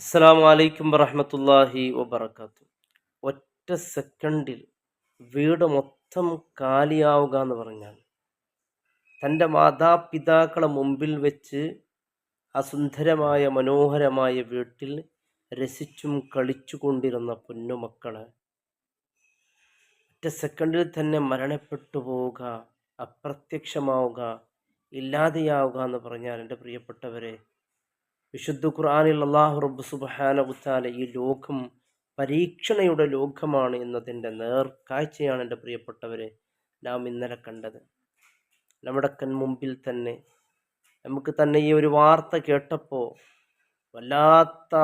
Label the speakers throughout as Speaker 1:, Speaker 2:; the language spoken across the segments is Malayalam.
Speaker 1: അസ്സലാമു അലൈക്കും വറഹ്മത്തുള്ളാഹി വബറകാതുഹു. ഒറ്റ സെക്കൻഡിൽ വീട് മൊത്തം കാലിയാവുക എന്ന് പറഞ്ഞാൽ, തൻ്റെ മാതാപിതാക്കളെ മുമ്പിൽ വെച്ച് ആ സുന്ദരമായ മനോഹരമായ വീട്ടിൽ രസിച്ചും കളിച്ചു കൊണ്ടിരുന്ന പൊന്നുമക്കള് ഒറ്റ സെക്കൻഡിൽ തന്നെ മരണപ്പെട്ടു പോവുക, അപ്രത്യക്ഷമാവുക, ഇല്ലാതെയാവുക എന്ന് പറഞ്ഞാൽ, എൻ്റെ പ്രിയപ്പെട്ടവരെ, വിശുദ്ധ ഖുർആനിൽ അല്ലാഹു റബ്ബ് സുബ്ഹാനഹു വതആല ഈ ലോകം പരീക്ഷണയുടെ ലോകമാണ് എന്നതിൻ്റെ നേർക്കാഴ്ചയാണ് എൻ്റെ പ്രിയപ്പെട്ടവരെ നാം ഇന്നലെ കണ്ടത്. നമ്മുടെ കൺമുമ്പിൽ തന്നെ നമുക്ക് തന്നെ ഈ ഒരു വാർത്ത കേട്ടപ്പോൾ വല്ലാത്ത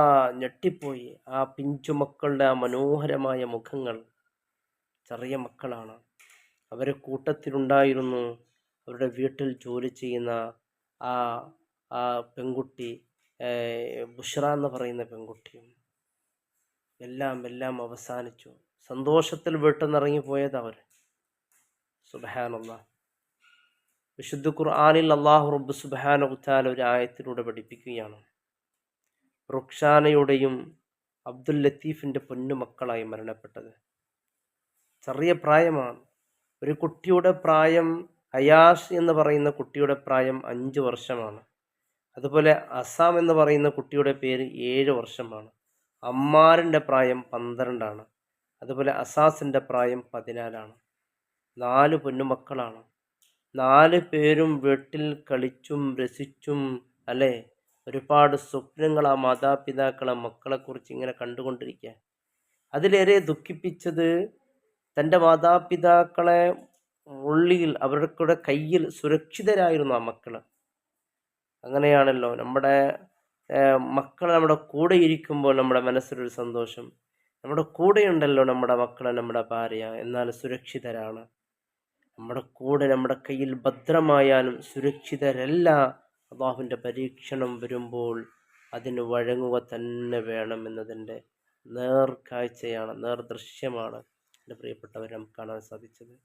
Speaker 1: ഞെട്ടിപ്പോയി. ആ പിഞ്ചുമക്കളുടെ ആ മനോഹരമായ മുഖങ്ങൾ. ചെറിയ മക്കളാണ്. അവരെ കൂട്ടത്തിലുണ്ടായിരുന്നു അവരുടെ വീട്ടിൽ ജോലി ചെയ്യുന്ന ആ ആ പെൺകുട്ടി, ബുഷ്ര എന്ന് പറയുന്ന പെൺകുട്ടിയും. എല്ലാം അവസാനിച്ചു. സന്തോഷത്തിൽ വീട്ടിൽ നിന്ന് ഇറങ്ങിപ്പോയത് അവർ. സുബ്ഹാനല്ലാഹ്. വിശുദ്ധ ഖുർആനിൽ അല്ലാഹു റബ്ബ് സുബ്ഹാനഹു വതആല ഒരു ആയത്തിലൂടെ പഠിപ്പിക്കുകയാണ്, റുക്സാനയുടെയും അബ്ദുൽ ലത്തീഫിൻ്റെ പൊന്നുമക്കളായി മരണപ്പെട്ടത്. ചെറിയ പ്രായമാണ്. ഒരു കുട്ടിയുടെ പ്രായം, അയാഷ് എന്ന് പറയുന്ന കുട്ടിയുടെ പ്രായം 5 വർഷമാണ്. അതുപോലെ അസാം എന്ന് പറയുന്ന കുട്ടിയുടെ പേര് 7 വർഷമാണ്. അമ്മാറിൻ്റെ പ്രായം 12 അതുപോലെ അസാസിൻ്റെ പ്രായം 14. 4 പൊന്നുമക്കളാണ്. 4 പേരും വീട്ടിൽ കളിച്ചും രസിച്ചും, അല്ലേ, ഒരുപാട് സ്വപ്നങ്ങൾ ആ മാതാപിതാക്കളെ മക്കളെക്കുറിച്ച് ഇങ്ങനെ കണ്ടുകൊണ്ടിരിക്കുക. അതിലേറെ ദുഃഖിപ്പിച്ചത്, തൻ്റെ മാതാപിതാക്കളെ ഉള്ളിൽ, അവരുടെ കയ്യിൽ സുരക്ഷിതരായിരുന്നു ആ മക്കൾ. അങ്ങനെയാണല്ലോ നമ്മുടെ മക്കൾ നമ്മുടെ കൂടെ ഇരിക്കുമ്പോൾ നമ്മുടെ മനസ്സിലൊരു സന്തോഷം. നമ്മുടെ കൂടെയുണ്ടല്ലോ നമ്മുടെ മക്കൾ, നമ്മുടെ ഭാര്യ, എന്നാൽ സുരക്ഷിതരാണ്. നമ്മുടെ കൂടെ, നമ്മുടെ കയ്യിൽ ഭദ്രമായാലും സുരക്ഷിതരല്ല. അല്ലാഹുവിൻ്റെ പരീക്ഷണം വരുമ്പോൾ അതിന് വഴങ്ങുക തന്നെ വേണം എന്നതിൻ്റെ നേർക്കാഴ്ചയാണ്, നേർദൃശ്യമാണ് എൻ്റെ പ്രിയപ്പെട്ടവരെ നമുക്ക് കാണാൻ സാധിച്ചത്.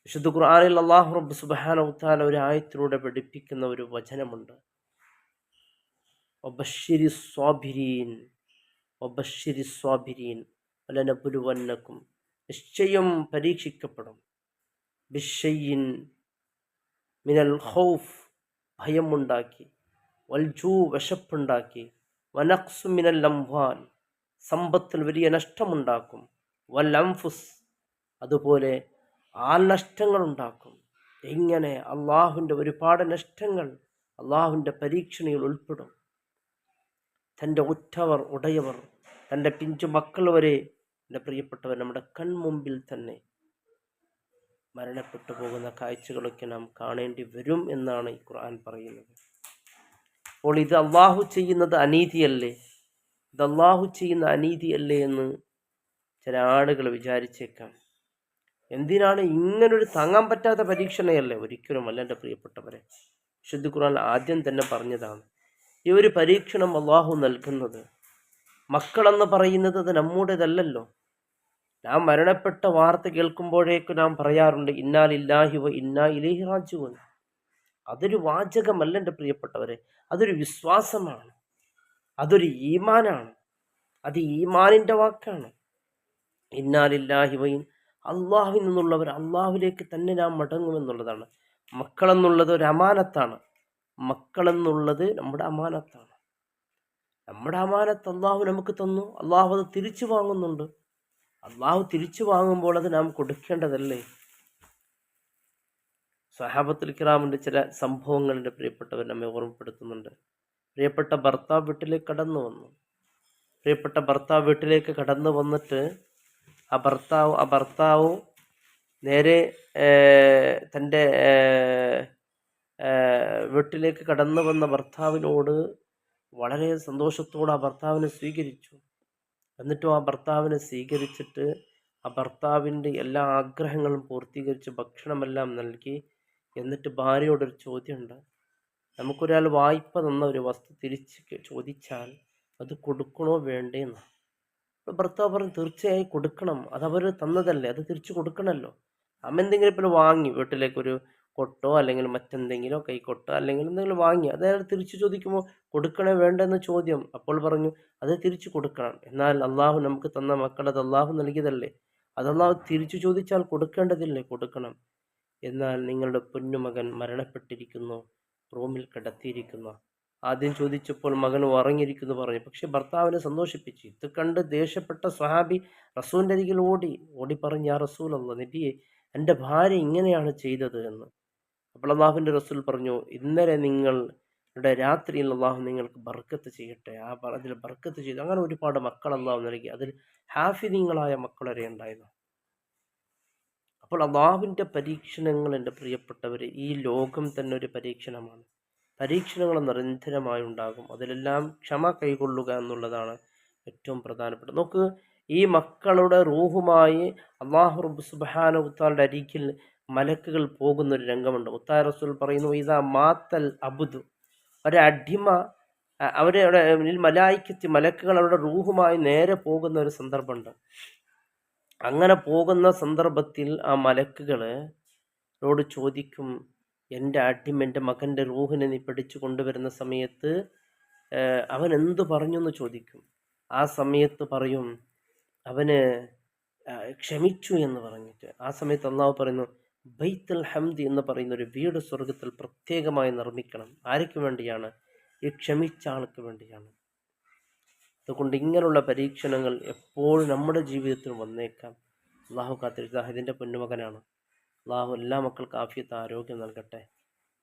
Speaker 1: വിശുദ്ധ ഖുർആനിൽ അല്ലാഹു റബ്ബ് സുബ്ഹാനഹു വതആല ഒരു ആയത്തിലൂടെ പഠിപ്പിക്കുന്ന ഒരു വചനമുണ്ട്, വബശ്ശിരിസ് സ്വാബിരീൻ, വബശ്ശിരിസ് സ്വാബിരീൻ വലനബ്ലുവന്നകും, നിശ്ചയം പരീക്ഷിക്കപ്പെടും, ബിശ്ശൈഇൻ മിനൽ ഖൗഫ്, ഭയമുണ്ടാക്കി, വൽജൂ, വിശപ്പുണ്ടാക്കി, വനഖ്സു മിനൽ അംവാൽ, സമ്പത്തിൽ വലിയ നഷ്ടമുണ്ടാക്കും, വൽ അൻഫുസ്, അതുപോലെ നഷ്ടങ്ങളുണ്ടാക്കും. ഇങ്ങനെ അള്ളാഹുവിൻ്റെ ഒരുപാട് നഷ്ടങ്ങൾ അള്ളാഹുവിൻ്റെ പരീക്ഷണയിൽ ഉൾപ്പെടും. തൻ്റെ ഉറ്റവർ, ഉടയവർ, തൻ്റെ പിഞ്ചു മക്കൾ വരെ, എൻ്റെ പ്രിയപ്പെട്ടവർ, നമ്മുടെ കൺമുമ്പിൽ തന്നെ മരണപ്പെട്ടു പോകുന്ന കാഴ്ചകളൊക്കെ നാം കാണേണ്ടി വരും എന്നാണ് ഈ ഖുർആൻ പറയുന്നത്. അപ്പോൾ ഇത് അള്ളാഹു ചെയ്യുന്നത് അനീതിയല്ലേ, ഇത് അള്ളാഹു ചെയ്യുന്ന അനീതിയല്ലേ എന്ന് ചില ആളുകൾ വിചാരിച്ചേക്കാം. എന്തിനാണ് ഇങ്ങനൊരു താങ്ങാൻ പറ്റാത്ത പരീക്ഷണയല്ലേ? ഒരിക്കലും അല്ല എൻ്റെ പ്രിയപ്പെട്ടവരെ. വിശുദ്ധ ഖുർആൻ ആദ്യം തന്നെ പറഞ്ഞതാണ്, ഈ ഒരു പരീക്ഷണം അള്ളാഹു നൽകുന്നത്, മക്കളെന്ന് പറയുന്നത് അത് നമ്മുടേതല്ലല്ലോ. നാം മരണപ്പെട്ട വാർത്ത കേൾക്കുമ്പോഴേക്കും നാം പറയാറുണ്ട്, ഇന്നാ ലില്ലാഹി വ ഇന്നാ ഇലൈഹി റാജിഊൻ. അതൊരു വാചകമല്ല എൻ്റെ പ്രിയപ്പെട്ടവരെ, അതൊരു വിശ്വാസമാണ്, അതൊരു ഈമാനാണ്, അത് ഈമാനിൻ്റെ വാക്കാണ്. ഇന്നാ ലില്ലാഹി വ അള്ളാഹുവിൽ നിന്നുള്ളവർ അള്ളാഹുവിലേക്ക് തന്നെ നാം മടങ്ങുമെന്നുള്ളതാണ്. മക്കളെന്നുള്ളത് ഒരു അമാനത്താണ്. മക്കളെന്നുള്ളത് നമ്മുടെ അമാനത്താണ്. നമ്മുടെ അമാനത്ത് അള്ളാഹു നമുക്ക് തന്നു, അള്ളാഹു അത് തിരിച്ചു വാങ്ങുന്നുണ്ട്. അള്ളാഹു തിരിച്ചു വാങ്ങുമ്പോൾ അത് നാം കൊടുക്കേണ്ടതല്ലേ? സ്വഹാബത്തുൽ കിറാമിൻ്റെ ചില സംഭവങ്ങളുടെ പ്രിയപ്പെട്ടവർ നമ്മെ ഓർമ്മപ്പെടുത്തുന്നുണ്ട്. പ്രിയപ്പെട്ട ഭർത്താവ് വീട്ടിലേക്ക് കടന്നു വന്നു. പ്രിയപ്പെട്ട ഭർത്താവ് വീട്ടിലേക്ക് കടന്നു വന്നിട്ട് ആ ഭർത്താവ് നേരെ തൻ്റെ വീട്ടിലേക്ക് കടന്നു വന്ന ഭർത്താവിനോട് വളരെ സന്തോഷത്തോടെ ആ ഭർത്താവിനെ സ്വീകരിച്ചു. എന്നിട്ടും ആ ഭർത്താവിനെ സ്വീകരിച്ചിട്ട് ആ ഭർത്താവിൻ്റെ എല്ലാ ആഗ്രഹങ്ങളും പൂർത്തീകരിച്ച് ഭക്ഷണമെല്ലാം നൽകി. എന്നിട്ട് ഭാര്യയോടൊരു ചോദ്യമുണ്ട്, നമുക്കൊരാൾ വായ്പ തന്ന ഒരു വസ്തു തിരിച്ച് ചോദിച്ചാൽ അത് കൊടുക്കണോ വേണ്ടേന്ന്. ഭർത്താവ് പറഞ്ഞു, തീർച്ചയായും കൊടുക്കണം, അതവർ തന്നതല്ലേ, അത് തിരിച്ചു കൊടുക്കണമല്ലോ. അമ്മ എന്തെങ്കിലും ഇപ്പോൾ വാങ്ങി, വീട്ടിലേക്കൊരു കൊട്ടോ അല്ലെങ്കിൽ മറ്റെന്തെങ്കിലോ കൈക്കൊട്ടോ അല്ലെങ്കിൽ എന്തെങ്കിലും വാങ്ങി അത് അയാൾ തിരിച്ചു ചോദിക്കുമ്പോൾ കൊടുക്കണേ വേണ്ടെന്ന ചോദ്യം അപ്പോൾ പറഞ്ഞു അത് തിരിച്ചു കൊടുക്കണം. എന്നാൽ അള്ളാഹു നമുക്ക് തന്ന മക്കൾ അത് അള്ളാഹു നൽകിയതല്ലേ, അത് അള്ളാഹു തിരിച്ചു ചോദിച്ചാൽ കൊടുക്കേണ്ടതില്ലേ, കൊടുക്കണം. എന്നാൽ നിങ്ങളുടെ പൊന്നുമകൻ മരണപ്പെട്ടിരിക്കുന്നു, റൂമിൽ കിടത്തിയിരിക്കുന്നു. ആദ്യം ചോദിച്ചപ്പോൾ മകൻ ഉറങ്ങിയിരിക്കുന്നു പറഞ്ഞു. പക്ഷെ ഭർത്താവിനെ സന്തോഷിപ്പിച്ചു. ഇത് കണ്ട് ദേഷ്യപ്പെട്ട സ്വഹാബി റസൂലിൻ്റെ അരികിൽ ഓടി പറഞ്ഞു, യാ റസൂലല്ലാഹ്, നബിയെ, എൻ്റെ ഭാര്യ ഇങ്ങനെയാണ് ചെയ്തത് എന്ന്. അപ്പോൾ അള്ളാഹുവിൻ്റെ റസൂൽ പറഞ്ഞു, ഇന്നലെ നിങ്ങളുടെ രാത്രിയിൽ അള്ളാഹു നിങ്ങൾക്ക് ബർക്കത്ത് ചെയ്യട്ടെ. അതിൽ ബർക്കത്ത് ചെയ്തു. അങ്ങനെ ഒരുപാട് മക്കൾ അള്ളാഹു നൽകി. അതിൽ ഹാഫിദീങ്ങളായ മക്കൾ വരെ ഉണ്ടായിരുന്നു. അപ്പോൾ അള്ളാഹുവിൻ്റെ പരീക്ഷണങ്ങൾ എൻ്റെ പ്രിയപ്പെട്ടവർ, ഈ ലോകം തന്നെ ഒരു പരീക്ഷണമാണ്. പരീക്ഷണങ്ങൾ നിരന്തരമായി ഉണ്ടാകും. അതിലെല്ലാം ക്ഷമ കൈകൊള്ളുക എന്നുള്ളതാണ് ഏറ്റവും പ്രധാനപ്പെട്ടത്. നോക്ക്, ഈ മക്കളുടെ റൂഹുമായി അള്ളാഹു റബ്ബ് സുബ്ഹാനഹു വതആലയുടെ അരികിൽ മലക്കുകൾ പോകുന്ന ഒരു രംഗമുണ്ട്. മുത്തായ റസൂൽ പറയുന്നു, ഇദാ മാത്തൽ അബ്ദു, ഒരടിമ അവരുടെ മലായിക്കത്തി മലക്കുകൾ അവരുടെ റൂഹുമായി നേരെ പോകുന്ന ഒരു സന്ദർഭമുണ്ട്. അങ്ങനെ പോകുന്ന സന്ദർഭത്തിൽ ആ മലക്കുകളോട് ചോദിക്കും, എൻ്റെ അടിമ, എൻ്റെ മകൻ്റെ റൂഹിനെ നീ പിടിച്ചു കൊണ്ടുവരുന്ന സമയത്ത് അവൻ എന്തു പറഞ്ഞു എന്ന് ചോദിക്കും. ആ സമയത്ത് പറയും അവന് ക്ഷമിച്ചു എന്ന് പറഞ്ഞിട്ട്. ആ സമയത്ത് അള്ളാഹു പറയുന്നു, ബൈത്തുൽ ഹംദ് എന്ന് പറയുന്ന ഒരു വീട് സ്വർഗത്തിൽ പ്രത്യേകമായി നിർമ്മിക്കണം. ആർക്ക് വേണ്ടിയാണ്? ഈ ക്ഷമിച്ച ആൾക്ക് വേണ്ടിയാണ്. അതുകൊണ്ട് ഇങ്ങനെയുള്ള പരീക്ഷണങ്ങൾ എപ്പോഴും നമ്മുടെ ജീവിതത്തിൽ വന്നേക്കാം. അള്ളാഹു കാത്തിരിക്കുക. ഇതിൻ്റെ പൊന്നുമകനാണ്. അള്ളാഹു എല്ലാ മക്കൾക്ക് ആഫിയത്ത് ആരോഗ്യം നൽകട്ടെ.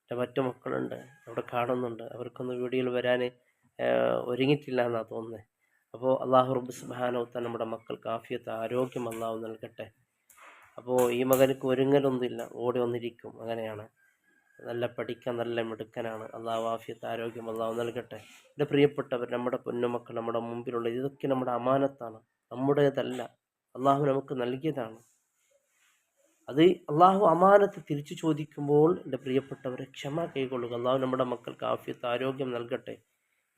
Speaker 1: എൻ്റെ മറ്റു മക്കളുണ്ട്, അവിടെ കാണുന്നുണ്ട്, അവർക്കൊന്നും വീഡിയോയിൽ വരാൻ ഒരുങ്ങിയിട്ടില്ല എന്നാണ് തോന്നുന്നത്. അപ്പോൾ അള്ളാഹു റബ്ബ് സുബ്ഹാനഹു വതആല നമ്മുടെ മക്കൾക്ക് ആഫിയത്ത് ആരോഗ്യം അള്ളാഹു നൽകട്ടെ. അപ്പോൾ ഈ മകനക്ക് ഒരുങ്ങലൊന്നുമില്ല, ഓടി വന്നിരിക്കും. അങ്ങനെയാണ്, നല്ല പഠിക്കാൻ നല്ല മിടുക്കനാണ്. അള്ളാഹു ആഫിയത്ത് ആരോഗ്യം അള്ളാഹു നൽകട്ടെ. എൻ്റെ പ്രിയപ്പെട്ടവർ, നമ്മുടെ പൊന്നുമക്കൾ നമ്മുടെ മുമ്പിലുള്ള ഇതൊക്കെ നമ്മുടെ അമാനത്താണ്, നമ്മുടേതല്ല, അള്ളാഹു നമുക്ക് നൽകിയതാണ്. അത് അള്ളാഹു അമാനത്ത് തിരിച്ചു ചോദിക്കുമ്പോൾ എൻ്റെ പ്രിയപ്പെട്ടവരെ ക്ഷമ കൈകൊള്ളുക. അള്ളാഹു നമ്മുടെ മക്കൾക്ക് ആഫിയത്ത് ആരോഗ്യം നൽകട്ടെ.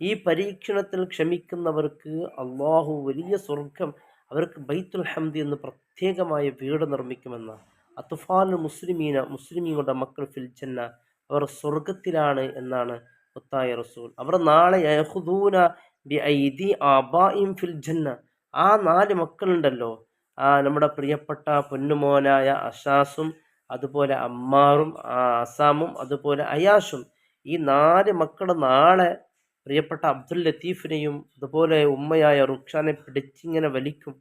Speaker 1: ഈ പരീക്ഷണത്തിൽ ക്ഷമിക്കുന്നവർക്ക് അള്ളാഹു വലിയ സ്വർഗം, അവർക്ക് ബൈത്തുൽ ഹംദ് എന്ന് പ്രത്യേകമായ വീട് നിർമ്മിക്കുമെന്ന. അത്ഫാൽ മുസ്ലിമീങ്ങളുടെ മക്കൾ ഫിൽ ജന്ന, അവർ സ്വർഗത്തിലാണ് എന്നാണ് മുത്തായ റസൂൽ. അവർ നാളെ യഖുദൂന ബിഐദി ആബാഇം ഫിൽ ജന്ന. ആ 4 മക്കളുണ്ടല്ലോ, നമ്മുടെ പ്രിയപ്പെട്ട പൊന്നുമോനായ അഷാസും അതുപോലെ അമ്മാറും അസാമും അതുപോലെ അയാഷും, ഈ 4 മക്കൾ നാളെ പ്രിയപ്പെട്ട അബ്ദുൽ ലത്തീഫിനെയും അതുപോലെ ഉമ്മയായ റുക്ഷാനെ പിടിച്ചിങ്ങനെ വലിക്കും.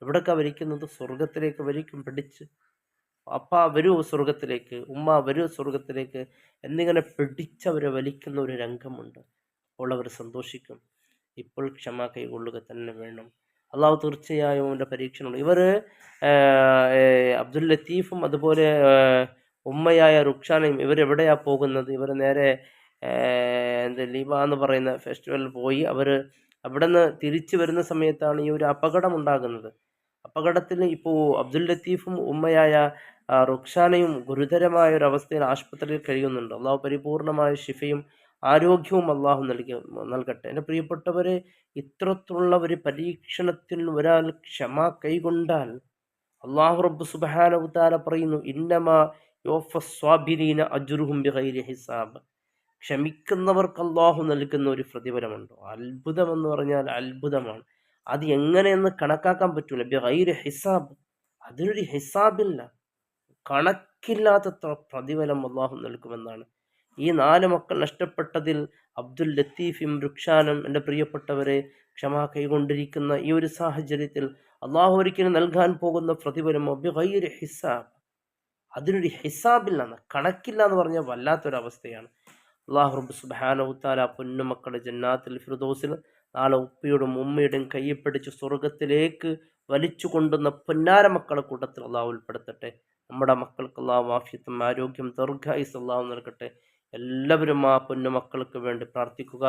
Speaker 1: എവിടേക്കാണ് വലിക്കുന്നത്? സ്വർഗത്തിലേക്ക് വലിക്കും പിടിച്ച്. അപ്പ വരൂ സ്വർഗത്തിലേക്ക്, ഉമ്മ വരൂ സ്വർഗത്തിലേക്ക് എന്നിങ്ങനെ പിടിച്ചവരെ വലിക്കുന്ന ഒരു രംഗമുണ്ട്. അപ്പോൾ അവർ സന്തോഷിക്കും. ഇപ്പോൾ ക്ഷമ കൈകൊള്ളുക തന്നെ വേണം. അള്ളാഹു തീർച്ചയായും അവൻ്റെ പരീക്ഷണമുണ്ട്. ഇവർ അബ്ദുൽ ലത്തീഫും അതുപോലെ ഉമ്മയായ റുക്ഷാനയും ഇവരെവിടെയാണ് പോകുന്നത്? ഇവർ നേരെ ലീബ എന്ന് പറയുന്ന ഫെസ്റ്റിവലിൽ പോയി അവർ അവിടെ നിന്ന് തിരിച്ചു വരുന്ന സമയത്താണ് ഈ ഒരു അപകടം ഉണ്ടാകുന്നത്. അപകടത്തിൽ ഇപ്പോൾ അബ്ദുൽ ലത്തീഫും ഉമ്മയായ റുക്ഷാനയും ഗുരുതരമായ ഒരു അവസ്ഥയിൽ ആശുപത്രിയിൽ കഴിയുന്നുണ്ട്. അള്ളാഹു പരിപൂർണമായ ശിഫയും ആരോഗ്യവും അള്ളാഹു നൽകട്ടെ. എൻ്റെ പ്രിയപ്പെട്ടവരെ, ഇത്തരത്തിലുള്ള ഒരു പരീക്ഷണത്തിൽ ഒരാൾ ക്ഷമ കൈകൊണ്ടാൽ അള്ളാഹു റബ്ബ് സുബ്ഹാനഹു വതആല പറയുന്നു, ഇന്നമാ യുവഫ്ഫസ് സ്വാബിരീന അജ്റുഹും ബിഗൈരി ഹിസാബ്. ക്ഷമിക്കുന്നവർക്ക് അള്ളാഹു നൽകുന്ന ഒരു പ്രതിഫലമുണ്ട്. അത്ഭുതം എന്ന് പറഞ്ഞാൽ അത്ഭുതമാണ്. അത് എങ്ങനെയെന്ന് കണക്കാക്കാൻ പറ്റൂല. ബിഗൈരി ഹിസാബ്, അതിനൊരു ഹിസാബില്ല, കണക്കില്ലാത്തത്ര പ്രതിഫലം അള്ളാഹു നൽകുമെന്നാണ്. ഈ 4 മക്കൾ നഷ്ടപ്പെട്ടതിൽ അബ്ദുൽ ലത്തീഫും റുക്ഷാനും എൻ്റെ പ്രിയപ്പെട്ടവരെ ക്ഷമ കൈകൊണ്ടിരിക്കുന്ന ഈ ഒരു സാഹചര്യത്തിൽ അള്ളാഹു ഒരിക്കലും നൽകാൻ പോകുന്ന പ്രതിഫലം ബിഗൈരി ഹിസാബ്, അതിനൊരു ഹിസാബില്ല, കണക്കില്ല എന്ന് പറഞ്ഞാൽ വല്ലാത്തൊരവസ്ഥയാണ്. അള്ളാഹു റബ്ബ് സുബ്ഹാനഹു വതആല പൊന്നുമക്കളെ ജന്നാത്തുൽ ഫിർദൗസിൽ നാളെ ഉപ്പയുടെയും ഉമ്മയുടെയും കയ്യിൽ പിടിച്ച് സ്വർഗത്തിലേക്ക് വലിച്ചു കൊണ്ടുന്ന പൊന്നാര മക്കളെ കൂട്ടത്തിൽ അള്ളാഹു ഉൾപ്പെടുത്തട്ടെ. നമ്മുടെ മക്കൾക്ക് അള്ളാഹു ആഫിയത്തും ആരോഗ്യം ദീർഘായുസ്സും അള്ളാഹു നൽകട്ടെ. എല്ലാവരും ആ പൊന്നുമക്കൾക്ക് വേണ്ടി പ്രാർത്ഥിക്കുക.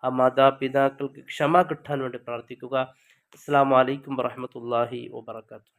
Speaker 1: ആ മാതാപിതാക്കൾക്ക് ക്ഷമ കിട്ടാൻ വേണ്ടി പ്രാർത്ഥിക്കുക. അസ്സലാമു അലൈക്കും വറഹ്മത്തുള്ളാഹി വബറകാതുഹു.